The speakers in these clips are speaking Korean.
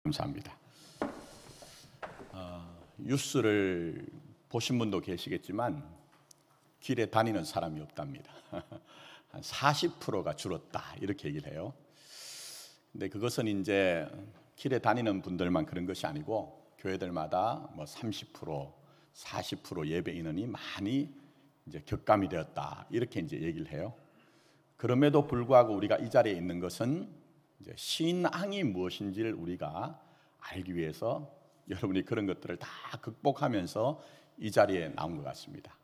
감사합니다. 뉴스를 보신 분도 계시겠지만 길에 다니는 사람이 없답니다. 한 40%가 줄었다 이렇게 얘기를 해요. 근데 그것은 이제 길에 다니는 분들만 그런 것이 아니고 교회들마다 뭐 30%, 40% 예배 인원이 많이 이제 격감이 되었다 이렇게 이제 얘기를 해요. 그럼에도 불구하고 우리가 이 자리에 있는 것은 이제 신앙이 무엇인지를 우리가 알기 위해서 여러분이 그런 것들을 다 극복하면서 이 자리에 나온 것 같습니다.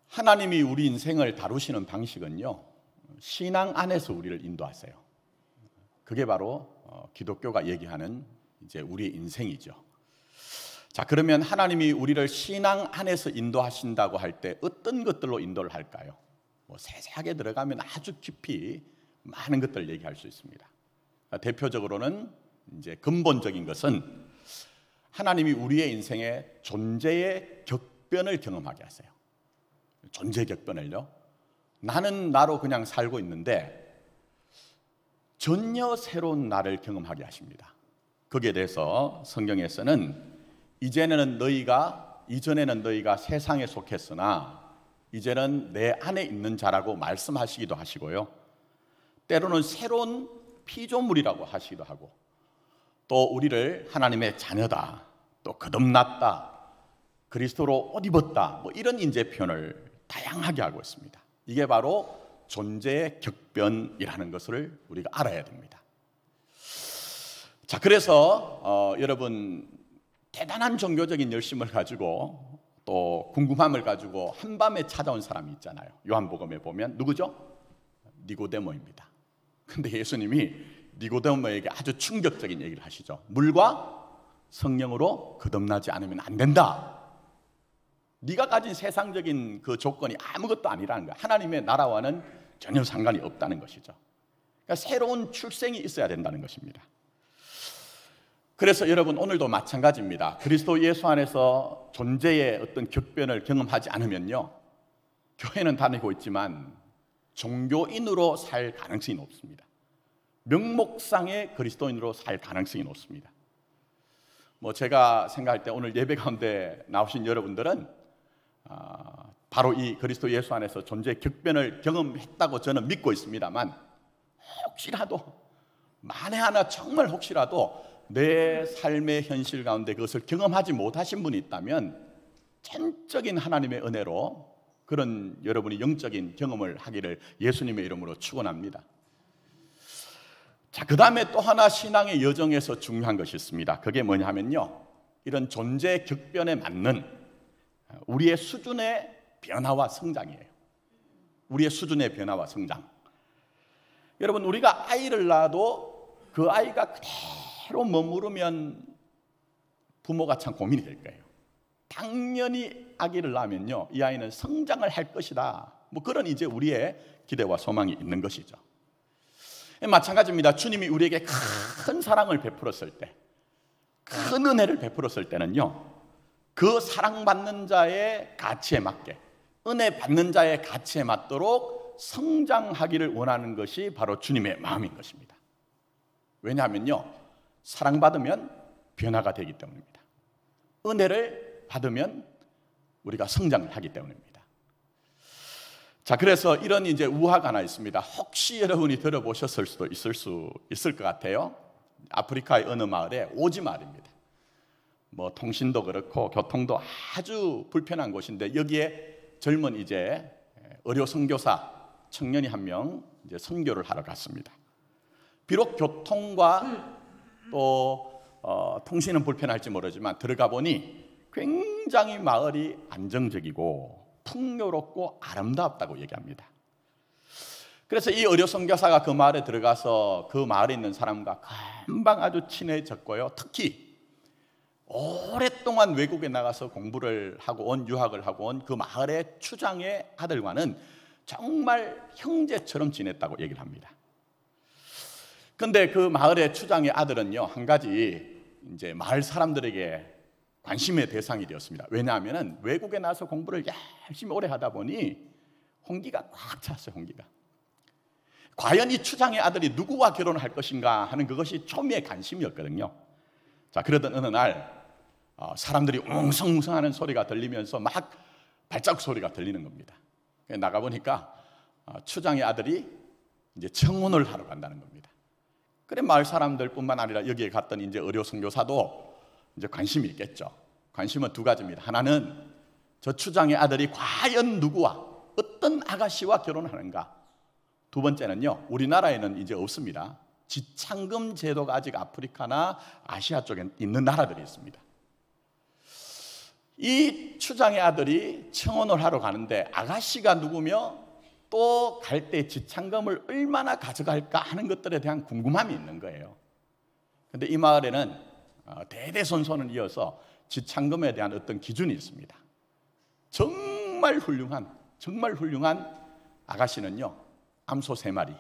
하나님이 우리 인생을 다루시는 방식은요, 신앙 안에서 우리를 인도하세요. 그게 바로 기독교가 얘기하는 이제 우리의 인생이죠. 자, 그러면 하나님이 우리를 신앙 안에서 인도하신다고 할 때 어떤 것들로 인도를 할까요? 뭐 세세하게 들어가면 아주 깊이 많은 것들을 얘기할 수 있습니다. 대표적으로는 이제 근본적인 것은 하나님이 우리의 인생의 존재의 격변을 경험하게 하세요. 존재 격변을요. 나는 나로 그냥 살고 있는데 전혀 새로운 나를 경험하게 하십니다. 거기에 대해서 성경에서는 이전에는 너희가 세상에 속했으나 이제는 내 안에 있는 자라고 말씀하시기도 하시고요. 때로는 새로운 피조물이라고 하시기도 하고, 또 우리를 하나님의 자녀다, 또 거듭났다, 그리스도로 옷 입었다, 뭐 이런 인재 표현을 다양하게 하고 있습니다. 이게 바로 존재의 격변이라는 것을 우리가 알아야 됩니다. 자, 그래서 여러분 대단한 종교적인 열심을 가지고 또 궁금함을 가지고 한밤에 찾아온 사람이 있잖아요. 요한복음에 보면 누구죠? 니고데모입니다. 근데 예수님이 니고데모에게 아주 충격적인 얘기를 하시죠. 물과 성령으로 거듭나지 않으면 안 된다. 네가 가진 세상적인 그 조건이 아무것도 아니라는 거야. 하나님의 나라와는 전혀 상관이 없다는 것이죠. 그러니까 새로운 출생이 있어야 된다는 것입니다. 그래서 여러분 오늘도 마찬가지입니다. 그리스도 예수 안에서 존재의 어떤 격변을 경험하지 않으면요, 교회는 다니고 있지만 종교인으로 살 가능성이 높습니다. 명목상의 그리스도인으로 살 가능성이 높습니다. 뭐 제가 생각할 때 오늘 예배 가운데 나오신 여러분들은 바로 이 그리스도 예수 안에서 존재의 격변을 경험했다고 저는 믿고 있습니다만, 혹시라도 만에 하나 정말 혹시라도 내 삶의 현실 가운데 그것을 경험하지 못하신 분이 있다면 전적인 하나님의 은혜로 그런 여러분이 영적인 경험을 하기를 예수님의 이름으로 축원합니다. 자, 그 다음에 또 하나 신앙의 여정에서 중요한 것이 있습니다. 그게 뭐냐 하면요, 이런 존재 격변에 맞는 우리의 수준의 변화와 성장이에요. 우리의 수준의 변화와 성장. 여러분, 우리가 아이를 낳아도 그 아이가 그대로 머무르면 부모가 참 고민이 될 거예요. 당연히 아기를 낳으면요, 이 아이는 성장을 할 것이다. 뭐 그런 이제 우리의 기대와 소망이 있는 것이죠. 마찬가지입니다. 주님이 우리에게 큰 사랑을 베풀었을 때, 큰 은혜를 베풀었을 때는요, 그 사랑받는 자의 가치에 맞게, 은혜 받는 자의 가치에 맞도록 성장하기를 원하는 것이 바로 주님의 마음인 것입니다. 왜냐하면요, 사랑받으면 변화가 되기 때문입니다. 은혜를 받으면 우리가 성장을 하기 때문입니다. 자, 그래서 이런 이제 우화가 하나 있습니다. 혹시 여러분이 들어보셨을 수도 있을 것 같아요. 아프리카의 어느 마을에 오지 마을입니다. 뭐 통신도 그렇고 교통도 아주 불편한 곳인데, 여기에 젊은 이제 의료 선교사 청년이 한 명 이제 선교를 하러 갔습니다. 비록 교통과 또 통신은 불편할지 모르지만 들어가 보니 굉장히 마을이 안정적이고 풍요롭고 아름답다고 얘기합니다. 그래서 이 의료 선교사가 그 마을에 들어가서 그 마을에 있는 사람과 금방 아주 친해졌고요. 특히 오랫동안 외국에 나가서 공부를 하고 온, 유학을 하고 온 그 마을의 추장의 아들과는 정말 형제처럼 지냈다고 얘기를 합니다. 그런데 그 마을의 추장의 아들은요, 한 가지 이제 마을 사람들에게 관심의 대상이 되었습니다. 왜냐하면 외국에 나서 공부를 열심히 오래 하다 보니 홍기가 꽉 찼어요. 홍기가. 과연 이 추장의 아들이 누구와 결혼할 것인가 하는 그것이 초미의 관심이었거든요. 자, 그러던 어느 날 사람들이 웅성웅성하는 소리가 들리면서 막 발자국 소리가 들리는 겁니다. 나가보니까 추장의 아들이 이제 청혼을 하러 간다는 겁니다. 그래 마을 사람들뿐만 아니라 여기에 갔던 이제 의료 선교사도 이제 관심이 있겠죠. 관심은 두 가지입니다. 하나는 저 추장의 아들이 과연 누구와 어떤 아가씨와 결혼하는가. 두 번째는요, 우리나라에는 이제 없습니다. 지창금 제도가 아직 아프리카나 아시아 쪽에 있는 나라들이 있습니다. 이 추장의 아들이 청혼을 하러 가는데 아가씨가 누구며 또 갈 때 지창금을 얼마나 가져갈까 하는 것들에 대한 궁금함이 있는 거예요. 그런데 이 마을에는 대대손손을 이어서 지창금에 대한 어떤 기준이 있습니다. 정말 훌륭한 아가씨는요, 암소 3마리.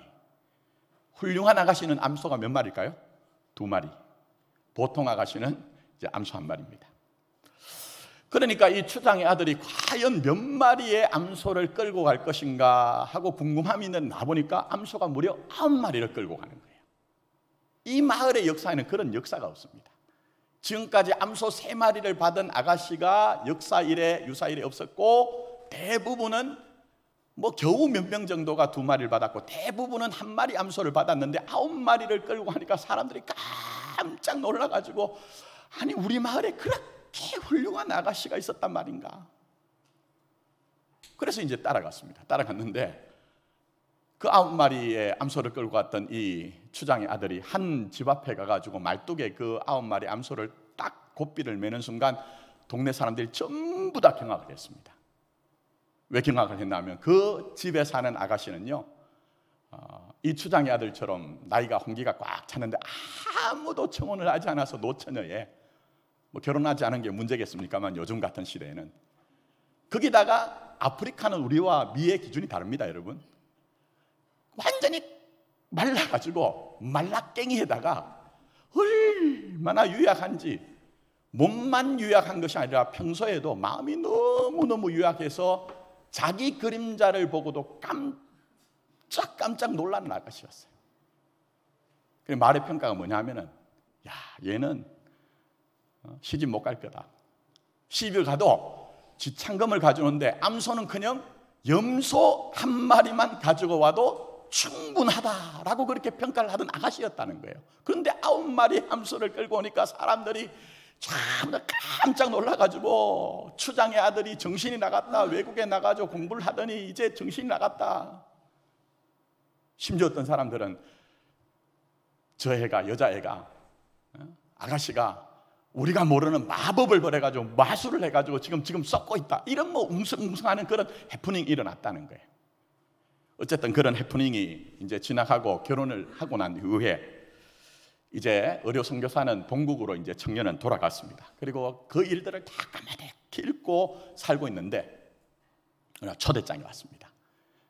훌륭한 아가씨는 암소가 몇 마리일까요? 2마리. 보통 아가씨는 이제 암소 1마리입니다. 그러니까 이 추장의 아들이 과연 몇 마리의 암소를 끌고 갈 것인가 하고 궁금함이 있는 나보니까 암소가 무려 9마리를 끌고 가는 거예요. 이 마을의 역사에는 그런 역사가 없습니다. 지금까지 암소 3마리를 받은 아가씨가 역사 이래 유사 이래 없었고, 대부분은 겨우 몇 명 정도가 2마리를 받았고, 대부분은 1마리 암소를 받았는데 9마리를 끌고 가니까 사람들이 깜짝 놀라가지고, 아니 우리 마을에 그렇게 훌륭한 아가씨가 있었단 말인가. 그래서 이제 따라갔습니다. 따라갔는데 그 9마리의 암소를 끌고 갔던 이 추장의 아들이 한 집 앞에 가가지고 말뚝에 그 9마리 암소를 딱 고삐를 매는 순간 동네 사람들이 전부 다 경악을 했습니다. 왜 경악을 했냐면 그 집에 사는 아가씨는요, 이 추장의 아들처럼 나이가 홍기가 꽉 찼는데 아무도 청혼을 하지 않아서 노처녀에, 결혼하지 않은 게 문제겠습니까만 요즘 같은 시대에는, 거기다가 아프리카는 우리와 미의 기준이 다릅니다. 여러분, 완전히 말라가지고 말라깽이에다가 얼마나 유약한지, 몸만 유약한 것이 아니라 평소에도 마음이 너무너무 유약해서 자기 그림자를 보고도 깜짝 놀라는 아가씨였어요. 그래서 말의 평가가 뭐냐 하면은, 야, 얘는 시집 못 갈 거다. 시집을 가도 지창금을 가져오는데 암소는커녕 염소 1마리만 가지고 와도 충분하다라고 그렇게 평가를 하던 아가씨였다는 거예요. 그런데 9마리 암소를 끌고 오니까 사람들이 참 깜짝 놀라가지고, 추장의 아들이 정신이 나갔다, 외국에 나가서 공부를 하더니 이제 정신이 나갔다. 심지어 어떤 사람들은 저 애가, 여자애가, 아가씨가 우리가 모르는 마법을 벌여가지고 마술을 해가지고 지금 썩고 있다, 이런 웅성웅성하는 그런 해프닝이 일어났다는 거예요. 어쨌든 그런 해프닝이 이제 지나가고 결혼을 하고 난 이후에 이제 의료 선교사는 본국으로 이제 청년은 돌아갔습니다. 그리고 그 일들을 다 까마득히 읽고 살고 있는데 초대장이 왔습니다.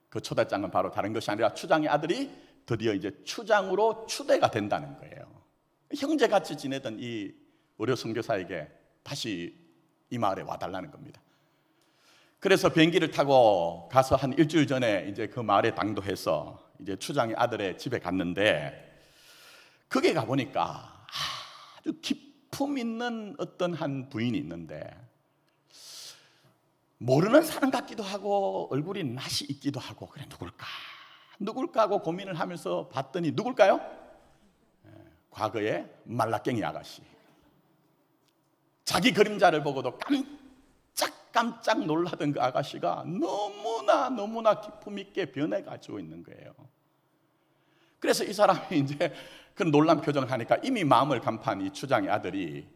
그 초대장은 바로 다른 것이 아니라 추장의 아들이 드디어 이제 추장으로 추대가 된다는 거예요. 형제같이 지내던 이 의료 선교사에게 다시 이 마을에 와달라는 겁니다. 그래서 비행기를 타고 가서 한 일주일 전에 이제 그 마을에 당도해서 이제 추장의 아들의 집에 갔는데, 거기에 가보니까 아주 기품 있는 어떤 한 부인이 있는데, 모르는 사람 같기도 하고 얼굴이 낯이 있기도 하고, 그래 누굴까 하고 고민을 하면서 봤더니 누굴까요? 과거의 말라깽이 아가씨. 자기 그림자를 보고도 깜짝 놀라던 그 아가씨가 너무나 기품 있게 변해가지고 있는 거예요. 그래서 이 사람이 이제 그런 놀란 표정을 하니까 이미 마음을 간파한 이 추장의 아들이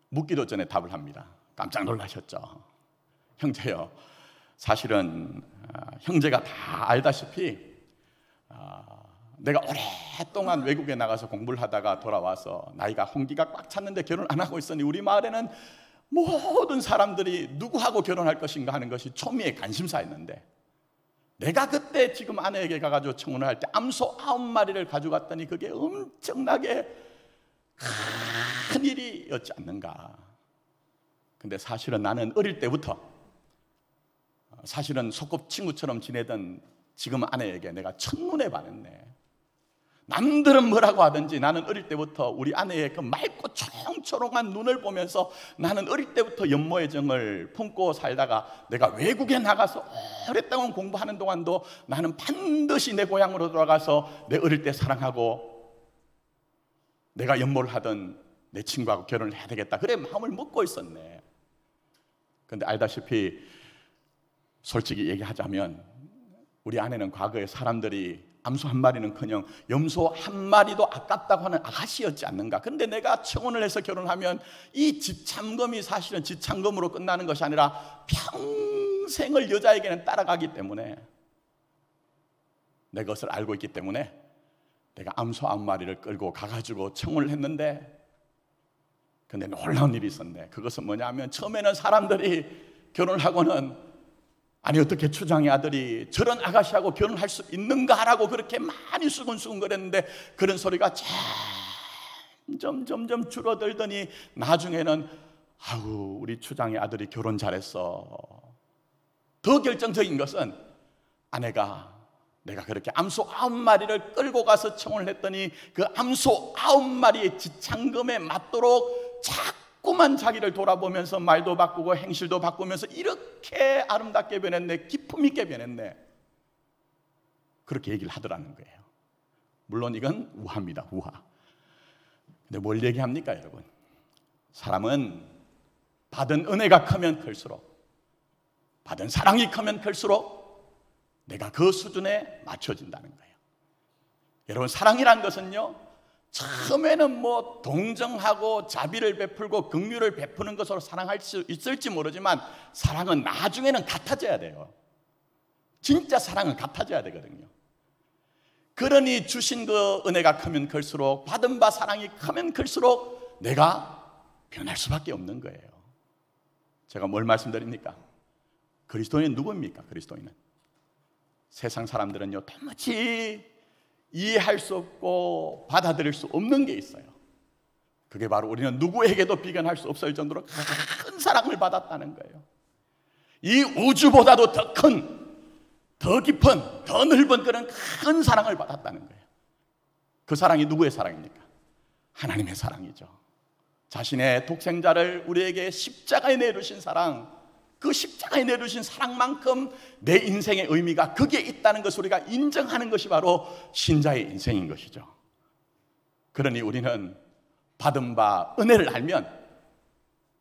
묻기도 전에 답을 합니다. 깜짝 놀라셨죠? 형제요, 사실은 형제가 다 알다시피 내가 오랫동안 외국에 나가서 공부를 하다가 돌아와서 나이가 홍기가 꽉 찼는데 결혼 안 하고 있으니 우리 마을에는 모든 사람들이 누구하고 결혼할 것인가 하는 것이 초미의 관심사였는데, 내가 그때 지금 아내에게 가가지고 청혼을 할 때 암소 9마리를 가져갔더니 그게 엄청나게 큰 일이었지 않는가. 근데 사실은 나는 어릴 때부터 사실은 소꿉친구처럼 지내던 지금 아내에게 내가 첫눈에 반했네. 남들은 뭐라고 하든지 나는 어릴 때부터 우리 아내의 그 맑고 초롱초롱한 눈을 보면서 나는 어릴 때부터 연모의 정을 품고 살다가 내가 외국에 나가서 오랫동안 공부하는 동안도 나는 반드시 내 고향으로 돌아가서 내 어릴 때 사랑하고 내가 연모를 하던 내 친구하고 결혼을 해야 되겠다, 그래 마음을 먹고 있었네. 그런데 알다시피 솔직히 얘기하자면 우리 아내는 과거에 사람들이 암소 한 마리는커녕 염소 한 마리도 아깝다고 하는 아가씨였지 않는가. 그런데 내가 청혼을 해서 결혼하면 이 집참금이 사실은 집참금으로 끝나는 것이 아니라 평생을 여자에게는 따라가기 때문에, 내 것을 알고 있기 때문에 내가 암소 한 마리를 끌고 가가지고 청혼을 했는데, 근데 놀라운 일이 있었네. 그것은 뭐냐면 처음에는 사람들이 결혼을 하고는 아니 어떻게 추장의 아들이 저런 아가씨하고 결혼할 수 있는가라고 그렇게 많이 수근수근 거렸는데, 그런 소리가 점점 줄어들더니 나중에는 아우 우리 추장의 아들이 결혼 잘했어. 더 결정적인 것은 아내가 내가 그렇게 암소 9마리를 끌고 가서 청혼을 했더니 그 암소 9마리의 지창금에 맞도록 자꾸만 자기를 돌아보면서 말도 바꾸고 행실도 바꾸면서 이렇게 아름답게 변했네, 기품 있게 변했네, 그렇게 얘기를 하더라는 거예요. 물론 이건 우화입니다, 우화. 근데 뭘 얘기합니까 여러분? 사람은 받은 은혜가 크면 클수록, 받은 사랑이 크면 클수록 내가 그 수준에 맞춰진다는 거예요. 여러분, 사랑이란 것은요, 처음에는 뭐 동정하고 자비를 베풀고 긍휼을 베푸는 것으로 사랑할 수 있을지 모르지만 사랑은 나중에는 같아져야 돼요. 진짜 사랑은 같아져야 되거든요. 그러니 주신 그 은혜가 크면 클수록, 받은 바 사랑이 크면 클수록 내가 변할 수밖에 없는 거예요. 제가 뭘 말씀드립니까? 그리스도인은 누구입니까? 그리스도인은 세상 사람들은요 도무지 이해할 수 없고 받아들일 수 없는 게 있어요. 그게 바로 우리는 누구에게도 비견할 수 없을 정도로 큰 사랑을 받았다는 거예요. 이 우주보다도 더 큰, 더 깊은, 더 넓은 그런 큰 사랑을 받았다는 거예요. 그 사랑이 누구의 사랑입니까? 하나님의 사랑이죠. 자신의 독생자를 우리에게 십자가에 내두신 사랑, 그 십자가에 내두신 사랑만큼 내 인생의 의미가 거기에 있다는 것을 우리가 인정하는 것이 바로 신자의 인생인 것이죠. 그러니 우리는 받은 바 은혜를 알면,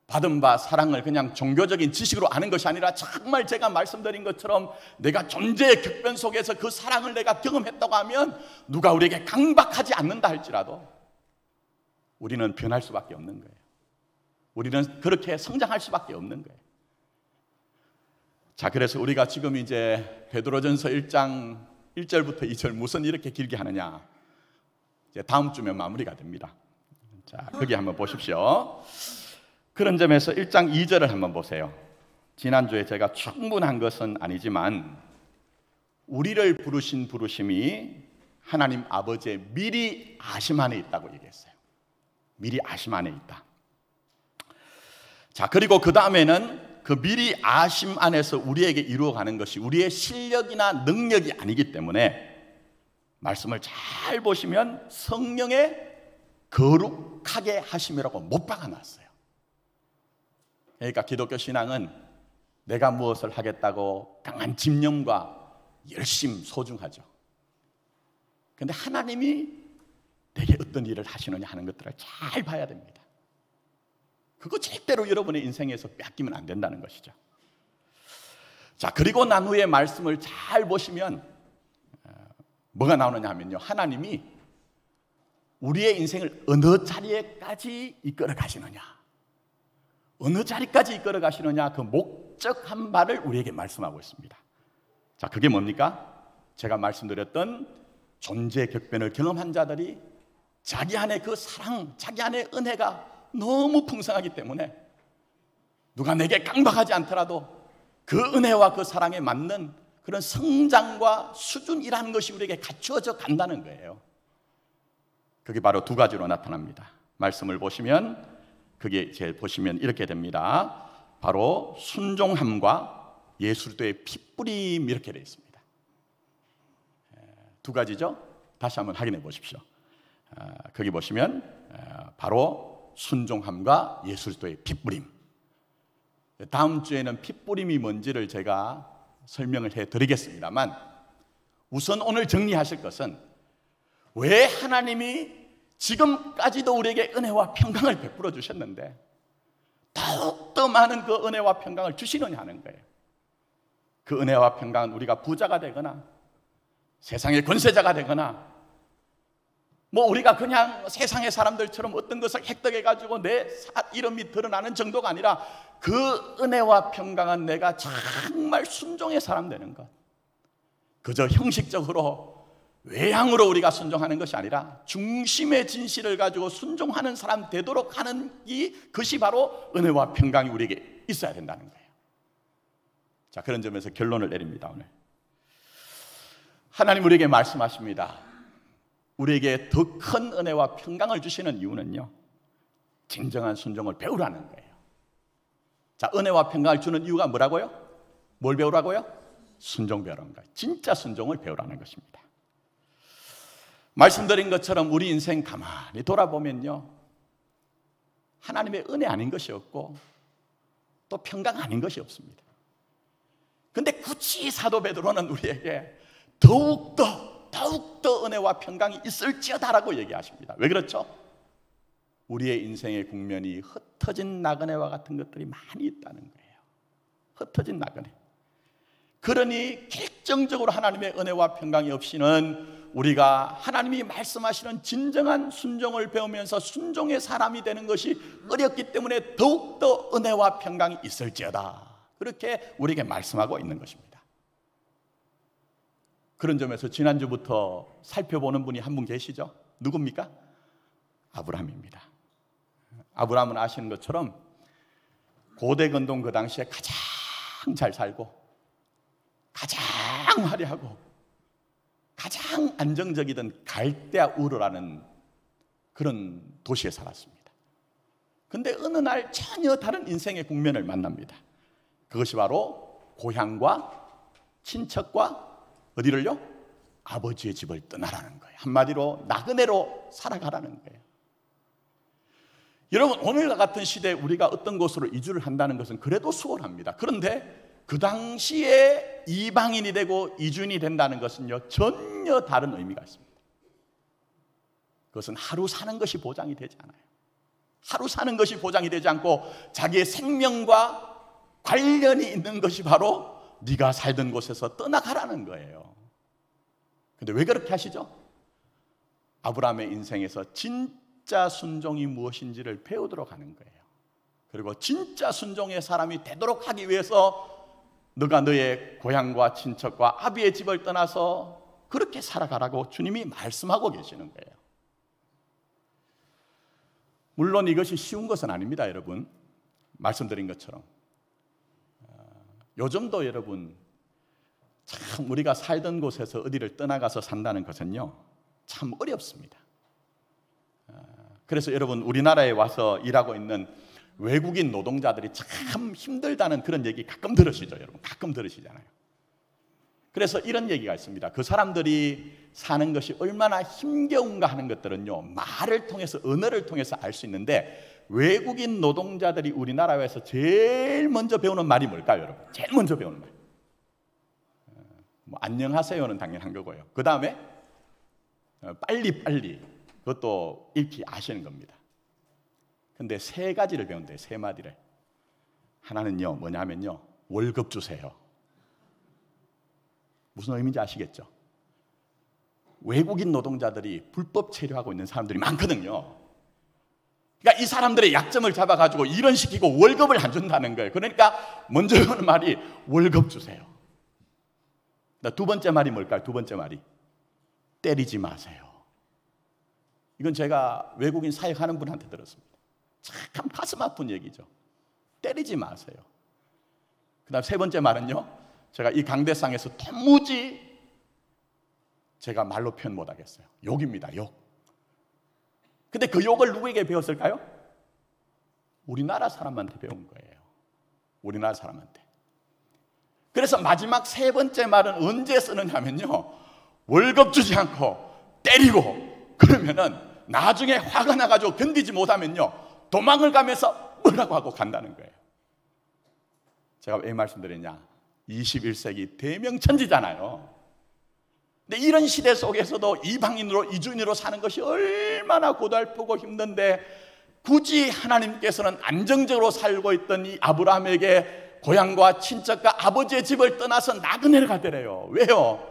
받은 바 사랑을 그냥 종교적인 지식으로 아는 것이 아니라 정말 제가 말씀드린 것처럼 내가 존재의 격변 속에서 그 사랑을 내가 경험했다고 하면 누가 우리에게 강박하지 않는다 할지라도 우리는 변할 수밖에 없는 거예요. 우리는 그렇게 성장할 수밖에 없는 거예요. 자, 그래서 우리가 지금 이제 베드로전서 1장 1절부터 2절 무슨 이렇게 길게 하느냐, 이제 다음 주면 마무리가 됩니다. 자, 거기 한번 보십시오. 그런 점에서 1장 2절을 한번 보세요. 지난주에 제가 충분한 것은 아니지만 우리를 부르신 부르심이 하나님 아버지의 미리 아심 안에 있다고 얘기했어요. 미리 아심 안에 있다. 자, 그리고 그 다음에는 그 미리 아심 안에서 우리에게 이루어가는 것이 우리의 실력이나 능력이 아니기 때문에 말씀을 잘 보시면 성령의 거룩하게 하심이라고 못 박아놨어요. 그러니까 기독교 신앙은 내가 무엇을 하겠다고 강한 집념과 열심 소중하죠. 그런데 하나님이 내게 어떤 일을 하시느냐 하는 것들을 잘 봐야 됩니다. 그거 절대로 여러분의 인생에서 뺏기면 안 된다는 것이죠. 자, 그리고 난 후에 말씀을 잘 보시면 뭐가 나오느냐 하면요, 하나님이 우리의 인생을 어느 자리에까지 이끌어 가시느냐, 어느 자리까지 이끌어 가시느냐, 그 목적한 바를 우리에게 말씀하고 있습니다. 자, 그게 뭡니까? 제가 말씀드렸던 존재 격변을 경험한 자들이 자기 안에 그 사랑, 자기 안에 은혜가 너무 풍성하기 때문에 누가 내게 강박하지 않더라도 그 은혜와 그 사랑에 맞는 그런 성장과 수준이라는 것이 우리에게 갖추어져 간다는 거예요. 그게 바로 두 가지로 나타납니다. 말씀을 보시면 그게 이제 보시면 이렇게 됩니다. 바로 순종함과 예수도의 핏뿌림, 이렇게 되어 있습니다. 두 가지죠. 다시 한번 확인해 보십시오. 거기 보시면 바로 순종함과 예수 그리스도의 핏부림. 다음 주에는 핏부림이 뭔지를 제가 설명을 해드리겠습니다만, 우선 오늘 정리하실 것은 왜 하나님이 지금까지도 우리에게 은혜와 평강을 베풀어 주셨는데 더욱더 많은 그 은혜와 평강을 주시느냐 하는 거예요. 그 은혜와 평강은 우리가 부자가 되거나 세상의 권세자가 되거나 우리가 그냥 세상의 사람들처럼 어떤 것을 획득해가지고 내 이름이 드러나는 정도가 아니라 그 은혜와 평강은 내가 정말 순종의 사람 되는 것. 그저 형식적으로 외향으로 우리가 순종하는 것이 아니라 중심의 진실을 가지고 순종하는 사람 되도록 하는 것이 바로 은혜와 평강이 우리에게 있어야 된다는 거예요. 자, 그런 점에서 결론을 내립니다. 오늘 하나님 우리에게 말씀하십니다. 우리에게 더 큰 은혜와 평강을 주시는 이유는요, 진정한 순종을 배우라는 거예요. 자, 은혜와 평강을 주는 이유가 뭐라고요? 뭘 배우라고요? 순종 배우라는 거예요. 진짜 순종을 배우라는 것입니다. 말씀드린 것처럼 우리 인생 가만히 돌아보면요, 하나님의 은혜 아닌 것이 없고 또 평강 아닌 것이 없습니다. 근데 굳이 사도 베드로는 우리에게 더욱더 은혜와 평강이 있을지어다라고 얘기하십니다. 왜 그렇죠? 우리의 인생의 국면이 흩어진 나그네와 같은 것들이 많이 있다는 거예요. 흩어진 나그네. 그러니 결정적으로 하나님의 은혜와 평강이 없이는 우리가 하나님이 말씀하시는 진정한 순종을 배우면서 순종의 사람이 되는 것이 어렵기 때문에 더욱더 은혜와 평강이 있을지어다, 그렇게 우리에게 말씀하고 있는 것입니다. 그런 점에서 지난주부터 살펴보는 분이 한 분 계시죠? 누굽니까? 아브라함입니다. 아브라함은 아시는 것처럼 고대 근동 그 당시에 가장 잘 살고 가장 화려하고 가장 안정적이던 갈대아 우르라는 그런 도시에 살았습니다. 그런데 어느 날 전혀 다른 인생의 국면을 만납니다. 그것이 바로 고향과 친척과 어디를요? 아버지의 집을 떠나라는 거예요. 한마디로 나그네로 살아가라는 거예요. 여러분, 오늘과 같은 시대에 우리가 어떤 곳으로 이주를 한다는 것은 그래도 수월합니다. 그런데 그 당시에 이방인이 되고 이주인이 된다는 것은요, 전혀 다른 의미가 있습니다. 그것은 하루 사는 것이 보장이 되지 않아요. 하루 사는 것이 보장이 되지 않고 자기의 생명과 관련이 있는 것이 바로 네가 살던 곳에서 떠나가라는 거예요. 근데 왜 그렇게 하시죠? 아브라함의 인생에서 진짜 순종이 무엇인지를 배우도록 하는 거예요. 그리고 진짜 순종의 사람이 되도록 하기 위해서 너가 너의 고향과 친척과 아비의 집을 떠나서 그렇게 살아가라고 주님이 말씀하고 계시는 거예요. 물론 이것이 쉬운 것은 아닙니다, 여러분. 말씀드린 것처럼 요즘도 여러분 참 우리가 살던 곳에서 어디를 떠나가서 산다는 것은요, 참 어렵습니다. 그래서 여러분, 우리나라에 와서 일하고 있는 외국인 노동자들이 참 힘들다는 그런 얘기 가끔 들으시죠, 여러분? 가끔 들으시잖아요. 그래서 이런 얘기가 있습니다. 그 사람들이 사는 것이 얼마나 힘겨운가 하는 것들은요, 말을 통해서, 언어를 통해서 알 수 있는데, 외국인 노동자들이 우리나라에서 제일 먼저 배우는 말이 뭘까요, 여러분? 제일 먼저 배우는 말. 안녕하세요는 당연한 거고요. 그 다음에 빨리 그것도 읽기 아시는 겁니다. 근데 세 가지를 배운대요. 세 마디를. 하나는요, 뭐냐면요, 월급 주세요. 무슨 의미인지 아시겠죠? 외국인 노동자들이 불법 체류하고 있는 사람들이 많거든요. 그러니까 이 사람들의 약점을 잡아가지고 일은 시키고 월급을 안 준다는 거예요. 그러니까 먼저 하는 말이 월급 주세요. 두 번째 말이 뭘까요? 두 번째 말이 때리지 마세요. 이건 제가 외국인 사역하는 분한테 들었습니다. 참 가슴 아픈 얘기죠. 때리지 마세요. 그 다음 세 번째 말은요, 제가 이 강대상에서 도무지 제가 말로 표현 못하겠어요. 욕입니다. 욕. 근데 그 욕을 누구에게 배웠을까요? 우리나라 사람한테 배운 거예요. 우리나라 사람한테. 그래서 마지막 세 번째 말은 언제 쓰느냐면요, 월급 주지 않고 때리고 그러면은 나중에 화가 나가지고 견디지 못하면요 도망을 가면서 뭐라고 하고 간다는 거예요. 제가 왜 말씀드렸냐, 21세기 대명천지잖아요. 근데 이런 시대 속에서도 이방인으로 이주인으로 사는 것이 얼마나 고달프고 힘든데 굳이 하나님께서는 안정적으로 살고 있던 이 아브라함에게 고향과 친척과 아버지의 집을 떠나서 나그네를 가더래요. 왜요?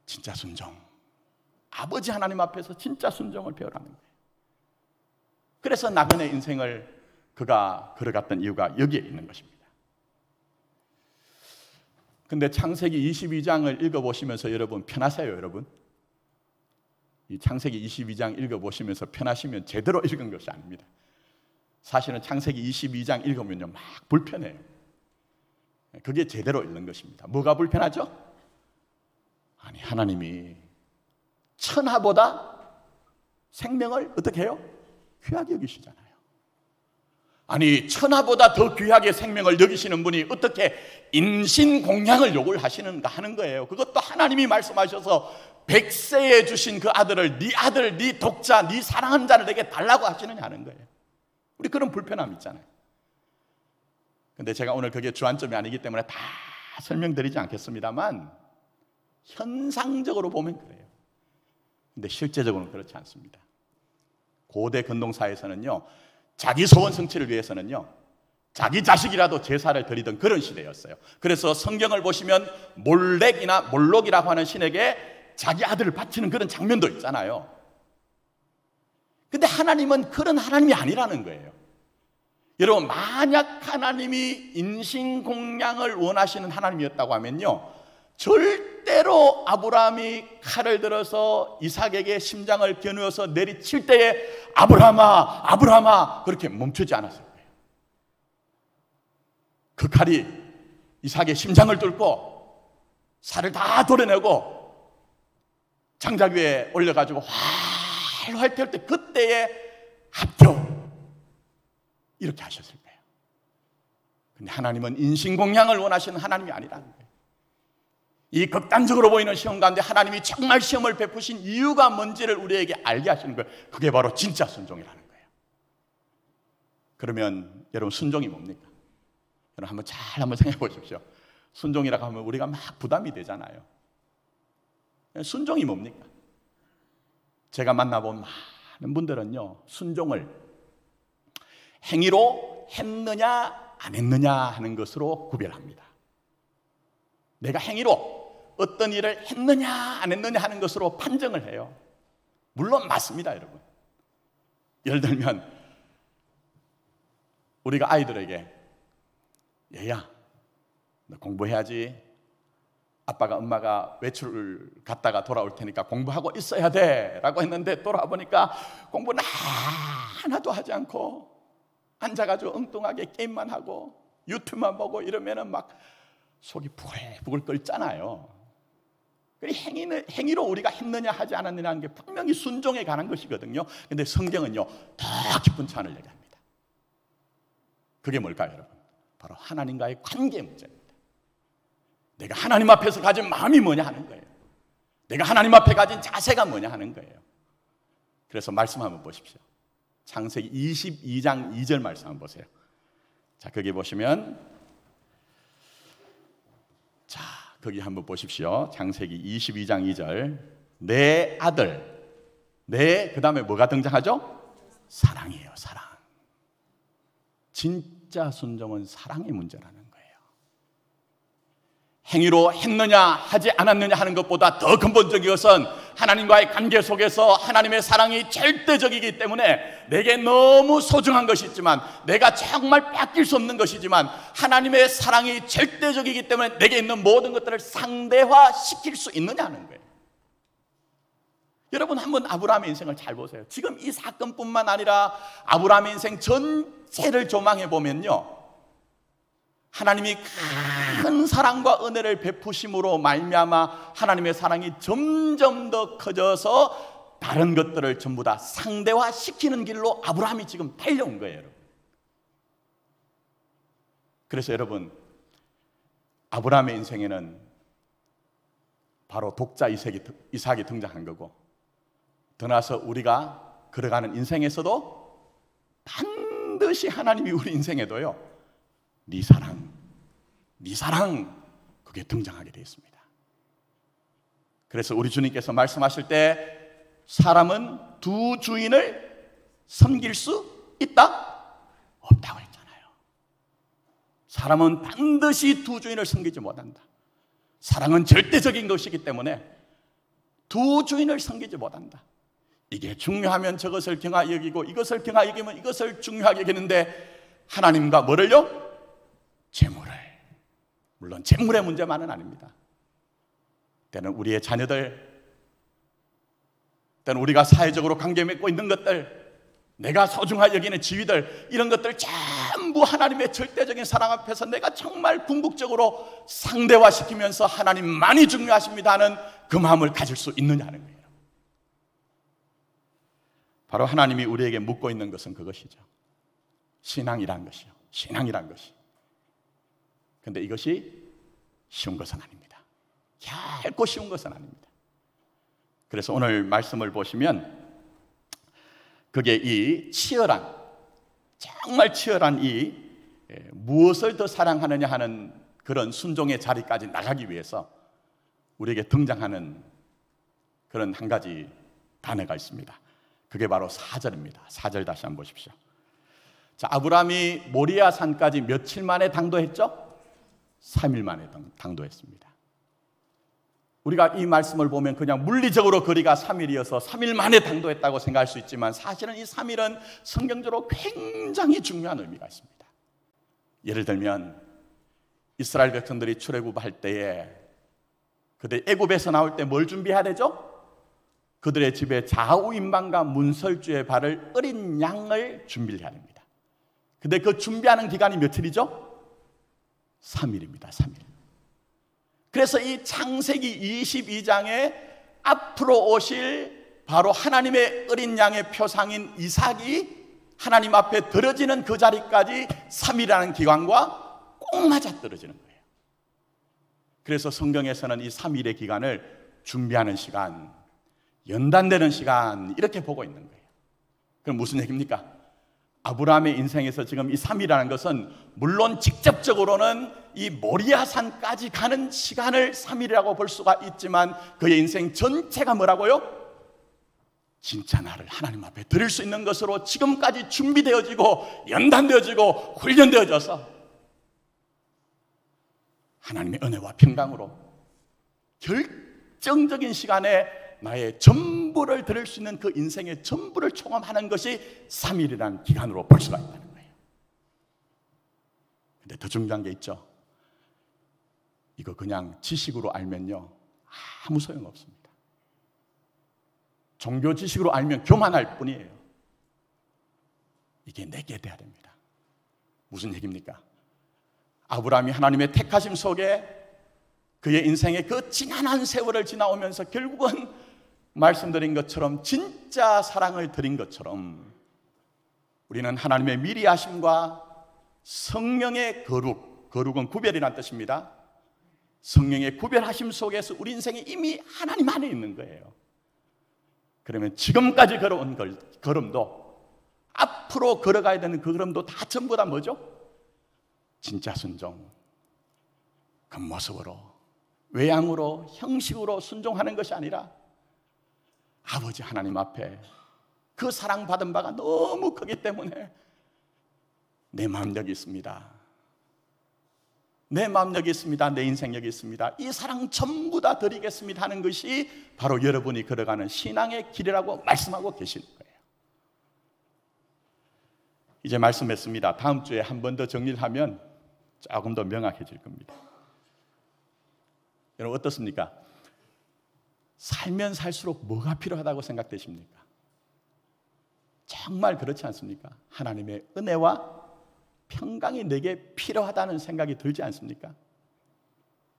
진짜 순종, 아버지 하나님 앞에서 진짜 순종을 배우라는 거예요. 그래서 나그네 인생을 그가 걸어갔던 이유가 여기에 있는 것입니다. 근데 창세기 22장을 읽어보시면서 여러분 편하세요? 여러분, 이 창세기 22장 읽어보시면서 편하시면 제대로 읽은 것이 아닙니다. 사실은 창세기 22장 읽으면요 막 불편해요. 그게 제대로 읽는 것입니다. 뭐가 불편하죠? 아니, 하나님이 천하보다 생명을 어떻게 해요? 귀하게 여기시잖아요. 아니, 천하보다 더 귀하게 생명을 여기시는 분이 어떻게 인신공양을 요구를 하시는가 하는 거예요. 그것도 하나님이 말씀하셔서 100세에 주신 그 아들을, 네 아들, 네 독자, 네 사랑하는 자를 내게 달라고 하시느냐 하는 거예요. 우리 그런 불편함 있잖아요. 근데 제가 오늘 그게 주안점이 아니기 때문에 다 설명드리지 않겠습니다만 현상적으로 보면 그래요. 근데 실제적으로는 그렇지 않습니다. 고대 근동사에서는요 자기 소원 성취를 위해서는요 자기 자식이라도 제사를 드리던 그런 시대였어요. 그래서 성경을 보시면 몰록이라고 하는 신에게 자기 아들을 바치는 그런 장면도 있잖아요. 근데 하나님은 그런 하나님이 아니라는 거예요. 여러분, 만약 하나님이 인신공양을 원하시는 하나님이었다고 하면요 절대로 아브라함이 칼을 들어서 이삭에게 심장을 겨누어서 내리칠 때에 아브라함아, 아브라함아 그렇게 멈추지 않았을 거예요. 그 칼이 이삭의 심장을 뚫고 살을 다 도려내고 장작 위에 올려가지고 활활 태울 때 그때에 합격 이렇게 하셨을 거예요. 근데 하나님은 인신공양을 원하시는 하나님이 아니라는 거예요. 이 극단적으로 보이는 시험 가운데 하나님이 정말 시험을 베푸신 이유가 뭔지를 우리에게 알게 하시는 거예요. 그게 바로 진짜 순종이라는 거예요. 그러면 여러분, 순종이 뭡니까? 여러분 한번 생각해 보십시오. 순종이라고 하면 우리가 막 부담이 되잖아요. 순종이 뭡니까? 제가 만나본 많은 분들은요 순종을 행위로 했느냐 안 했느냐 하는 것으로 구별합니다. 내가 행위로 어떤 일을 했느냐 안 했느냐 하는 것으로 판정을 해요. 물론 맞습니다, 여러분. 예를 들면 우리가 아이들에게 얘야 너 공부해야지, 아빠가 엄마가 외출을 갔다가 돌아올 테니까 공부하고 있어야 돼 라고 했는데 돌아와 보니까 공부는 하나도 하지 않고 앉아가지고 엉뚱하게 게임만 하고 유튜브만 보고 이러면은 막 속이 부글부글 끓잖아요. 행위로 우리가 했느냐 하지 않았느냐 하는 게 분명히 순종에 관한 것이거든요. 근데 성경은요 더 깊은 차원을 얘기합니다. 그게 뭘까요, 여러분? 바로 하나님과의 관계 문제입니다. 내가 하나님 앞에서 가진 마음이 뭐냐 하는 거예요. 내가 하나님 앞에 가진 자세가 뭐냐 하는 거예요. 그래서 말씀 한번 보십시오. 창세기 22장 2절 말씀 한번 보세요. 자, 거기 보시면, 자, 거기 한번 보십시오. 창세기 22장 2절. 내 아들, 그 다음에 뭐가 등장하죠? 사랑이에요, 사랑. 진짜 순종은 사랑의 문제라는 거예요. 행위로 했느냐 하지 않았느냐 하는 것보다 더 근본적인 것은 하나님과의 관계 속에서 하나님의 사랑이 절대적이기 때문에 내게 너무 소중한 것이지만, 내가 정말 뺏길 수 없는 것이지만, 하나님의 사랑이 절대적이기 때문에 내게 있는 모든 것들을 상대화시킬 수 있느냐 하는 거예요. 여러분, 한번 아브라함의 인생을 잘 보세요. 지금 이 사건뿐만 아니라 아브라함의 인생 전체를 조망해 보면요, 하나님이 큰 사랑과 은혜를 베푸심으로 말미암아 하나님의 사랑이 점점 더 커져서 다른 것들을 전부 다 상대화시키는 길로 아브라함이 지금 달려온 거예요, 여러분. 그래서 여러분, 아브라함의 인생에는 바로 독자 이삭이 등장한 거고, 더 나아서 우리가 걸어가는 인생에서도 반드시 하나님이 우리 인생에도요, 네 사랑 그게 등장하게 되어 있습니다. 그래서 우리 주님께서 말씀하실 때 사람은 두 주인을 섬길 수 있다? 없다고 했잖아요. 사람은 반드시 두 주인을 섬기지 못한다. 사랑은 절대적인 것이기 때문에 두 주인을 섬기지 못한다. 이게 중요하면 저것을 경하 여기고, 이것을 경하 여기면 이것을 중요하게 여기는데, 하나님과 뭐를요? 재물을. 물론 재물의 문제만은 아닙니다. 때는 우리의 자녀들, 때는 우리가 사회적으로 관계 맺고 있는 것들, 내가 소중하게 여기는 지위들, 이런 것들 전부 하나님의 절대적인 사랑 앞에서 내가 정말 궁극적으로 상대화시키면서 하나님만이 중요하십니다 하는 그 마음을 가질 수 있느냐 하는 거예요. 바로 하나님이 우리에게 묻고 있는 것은 그것이죠. 신앙이란 것이요. 신앙이란 것이. 근데 이것이 쉬운 것은 아닙니다. 결코 쉬운 것은 아닙니다. 그래서 오늘 말씀을 보시면 그게 이 치열한, 정말 치열한 이 무엇을 더 사랑하느냐 하는 그런 순종의 자리까지 나가기 위해서 우리에게 등장하는 그런 한 가지 단어가 있습니다. 그게 바로 4절입니다. 4절 다시 한번 보십시오. 자, 아브라함이 모리아 산까지 며칠 만에 당도했죠? 3일 만에 당도했습니다. 우리가 이 말씀을 보면 그냥 물리적으로 거리가 3일이어서 3일 만에 당도했다고 생각할 수 있지만, 사실은 이 3일은 성경적으로 굉장히 중요한 의미가 있습니다. 예를 들면 이스라엘 백성들이 출애굽할 때에 그들 애굽에서 나올 때 뭘 준비해야 되죠? 그들의 집에 좌우임방과 문설주에 바를 어린 양을 준비를 해야 됩니다. 근데 그 준비하는 기간이 며칠이죠? 3일입니다. 3일. 그래서 이 창세기 22장에 앞으로 오실 바로 하나님의 어린 양의 표상인 이삭이 하나님 앞에 들어지는 그 자리까지 3일이라는 기간과 꼭 맞아 떨어지는 거예요. 그래서 성경에서는 이 3일의 기간을 준비하는 시간, 연단되는 시간, 이렇게 보고 있는 거예요. 그럼 무슨 얘기입니까? 아브라함의 인생에서 지금 이 3일이라는 것은 물론 직접적으로는 이 모리아산까지 가는 시간을 3일이라고 볼 수가 있지만, 그의 인생 전체가 뭐라고요? 진짜 나를 하나님 앞에 드릴 수 있는 것으로 지금까지 준비되어지고 연단되어지고 훈련되어져서 하나님의 은혜와 평강으로 결정적인 시간에 나의 전부를 드릴 수 있는 그 인생의 전부를 총합하는 것이 3일이라는 기간으로 볼 수가 있다는 거예요. 근데 더 중요한 게 있죠. 이거 그냥 지식으로 알면요, 아무 소용없습니다. 종교 지식으로 알면 교만할 뿐이에요. 이게 내게 돼야 됩니다. 무슨 얘기입니까? 아브라함이 하나님의 택하심 속에 그의 인생의 그 지난한 세월을 지나오면서 결국은 말씀드린 것처럼 진짜 사랑을 드린 것처럼 우리는 하나님의 미리 하심과 성령의 거룩은 구별이라는 뜻입니다. 성령의 구별하심 속에서 우리 인생이 이미 하나님 안에 있는 거예요. 그러면 지금까지 걸어온 걸음도, 앞으로 걸어가야 되는 그 걸음도 다 전부 다 뭐죠? 진짜 순종, 겉모습으로, 외양으로, 형식으로 순종하는 것이 아니라 아버지 하나님 앞에 그 사랑받은 바가 너무 크기 때문에 내 마음 여기 있습니다, 내 마음 여기 있습니다, 내 인생 여기 있습니다, 이 사랑 전부 다 드리겠습니다 하는 것이 바로 여러분이 걸어가는 신앙의 길이라고 말씀하고 계시는 거예요. 이제 말씀했습니다. 다음 주에 한 번 더 정리를 하면 조금 더 명확해질 겁니다. 여러분 어떻습니까? 살면 살수록 뭐가 필요하다고 생각되십니까? 정말 그렇지 않습니까? 하나님의 은혜와 평강이 내게 필요하다는 생각이 들지 않습니까?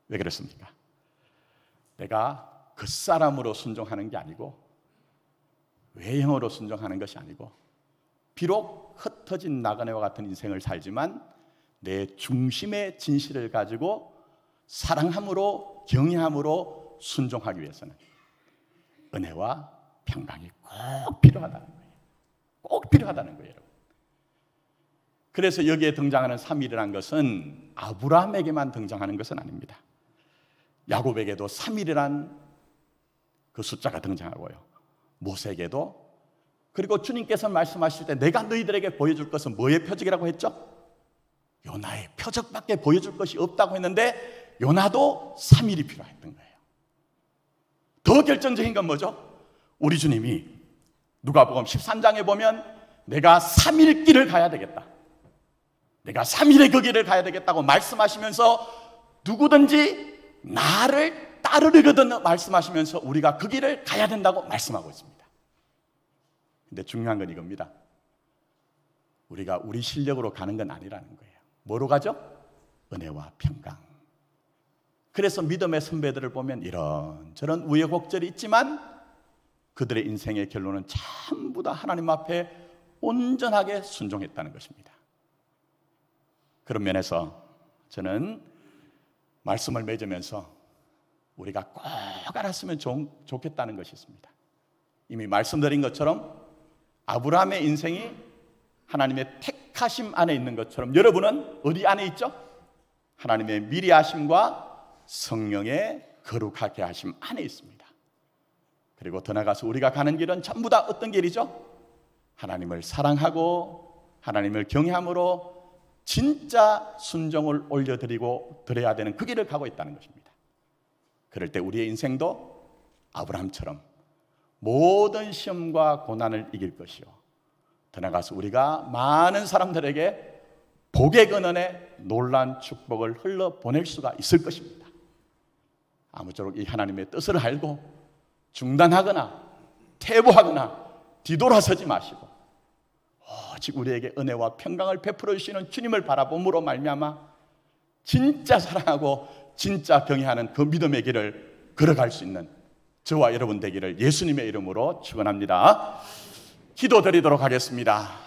왜 그렇습니까? 내가 겉사람으로 순종하는 게 아니고, 외형으로 순종하는 것이 아니고, 비록 흩어진 나그네와 같은 인생을 살지만 내 중심의 진실을 가지고 사랑함으로, 경외함으로 순종하기 위해서는 은혜와 평강이 꼭 필요하다는 거예요. 꼭 필요하다는 거예요, 여러분. 그래서 여기에 등장하는 3일이라는 것은 아브라함에게만 등장하는 것은 아닙니다. 야곱에게도 3일이란 그 숫자가 등장하고요, 모세에게도, 그리고 주님께서 말씀하실 때 내가 너희들에게 보여줄 것은 뭐의 표적이라고 했죠? 요나의 표적밖에 보여줄 것이 없다고 했는데 요나도 3일이 필요했던 거예요. 더 결정적인 건 뭐죠? 우리 주님이 누가복음 13장에 보면 내가 3일 길을 가야 되겠다, 내가 3일의 그 길을 가야 되겠다고 말씀하시면서 누구든지 나를 따르려거든 말씀하시면서 우리가 그 길을 가야 된다고 말씀하고 있습니다. 근데 중요한 건 이겁니다. 우리가 우리 실력으로 가는 건 아니라는 거예요. 뭐로 가죠? 은혜와 평강. 그래서 믿음의 선배들을 보면 이런저런 우여곡절이 있지만 그들의 인생의 결론은 전부 다 하나님 앞에 온전하게 순종했다는 것입니다. 그런 면에서 저는 말씀을 맺으면서 우리가 꼭 알았으면 좋겠다는 것이 있습니다. 이미 말씀드린 것처럼 아브라함의 인생이 하나님의 택하심 안에 있는 것처럼 여러분은 어디 안에 있죠? 하나님의 미리 하심과 성령의 거룩하게 하심 안에 있습니다. 그리고 더 나아가서 우리가 가는 길은 전부 다 어떤 길이죠? 하나님을 사랑하고 하나님을 경외함으로 진짜 순종을 올려드리고 드려야 되는 그 길을 가고 있다는 것입니다. 그럴 때 우리의 인생도 아브라함처럼 모든 시험과 고난을 이길 것이요, 더 나아가서 우리가 많은 사람들에게 복의 근원에 놀라운 축복을 흘러보낼 수가 있을 것입니다. 아무쪼록 이 하나님의 뜻을 알고 중단하거나 퇴보하거나 뒤돌아서지 마시고 오직 우리에게 은혜와 평강을 베풀어 주시는 주님을 바라봄으로 말미암아 진짜 사랑하고 진짜 경외하는 그 믿음의 길을 걸어갈 수 있는 저와 여러분 되기를 예수님의 이름으로 축원합니다. 기도드리도록 하겠습니다.